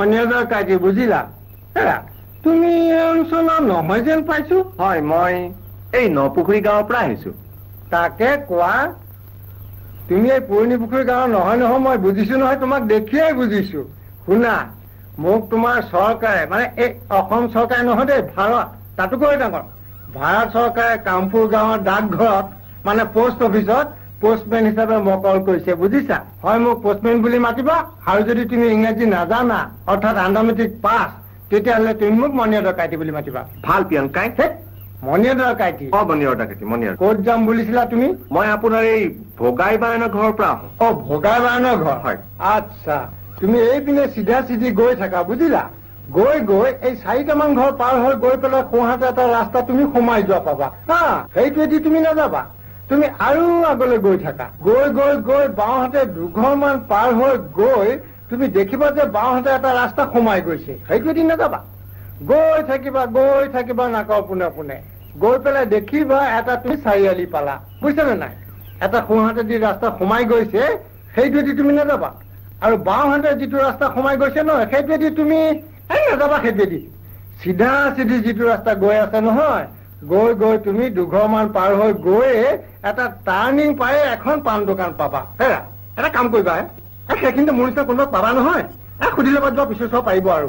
অনিয়দৰ কাটি বুজিলা হেৰা তুমি অঞ্চলৰ নহয় যেন পাইছো হয় মই এই নপুখুৰী গাঁৱৰ পৰা আহিছো তাকে কোৱা তুমি এই পুৰণি পুখুৰী গাঁৱৰ নহয় নহয় মই বুজিছো নহয় তোমাক দেখিয়ে বুজিছো শুনা মোক তোমাৰ চৰকাৰে মানে এই অসম চৰকাৰে নহয় দেই ভাৰত তাতোকৈ ডাঙৰ ভাৰত চৰকাৰে কামপুৰ গাঁৱৰ ডাকঘৰত মানে পোষ্ট অফিচত পোষ্টমেন হিচাপে মোক কল কৰিছে বুজিছা হয় মোক পোষ্টমেন বুলি মাতিবা আৰু যদি তুমি ইংৰাজী নাজানা অৰ্থাৎ আণ্ডাৰমেট্ৰিক পাছ তেতিয়াহ'লে তুমি মোক মণিয়দৰ কাইটি বুলি মাতিবা ভাল প্ৰিয়ংকাই মণিয়দৰ কাইটি মণিয়দৰ কাইটি মণিয়দৰ ক'ত যাম বুলিছিলা তুমি মই আপোনাৰ এই ভগাই বায়নৰ ঘৰৰ পৰা আহোঁ ভগাই বায়নৰ ঘৰ হয় আচ্ছা তুমি এইপিনে চিধা চিধি গৈ থাকা বুজিলা গৈ গৈ এই 4টামান ঘৰ পাৰ হৈ গৈ পেলাই সোঁহাতে এটা ৰাস্তা তুমি সোমাই যোৱা পাবা হা সেইটোৱেদি তুমি নাযাবা তুমি আৰু আগলৈ গৈ থাকা গৈ গৈ গৈ বাওঁহাতে 2 ঘৰমান পাৰ হৈ গৈ তুমি দেখিবা যে বাওঁহাতে এটা ৰাস্তা সোমাই গৈছে সেইটোৱেদি নাযাবা গৈ থাকিবা নাকৰ পোনে পোনে গৈ পেলাই দেখিবা এটা তুমি চাৰিআলি পালা বুজিছানে নাই এটা সোঁহাতে যি ৰাস্তা সোমাই গৈছে সেইটোৱেদি তুমি নাযাবা আৰু বাওঁহাতে যিটো ৰাস্তা সোমাই গৈছে নহয় সেইটোৱেদি তুমি নাযাবা সেইটোৱেদি চিধা চিধি যিটো ৰাস্তা গৈ আছে নহয় গৈ গৈ তুমি 2 ঘৰমান পাৰ হৈ গৈ এটা টাৰ্ণিং পাই এখন পাণ দোকান পাবা হেৰা এটা কাম কৰিবা সেইখিনিতে মোৰ নিচিনা কোনোবা পাবা নহয় সুধি ল'বা যোৱা পিছত চব পাৰিব আৰু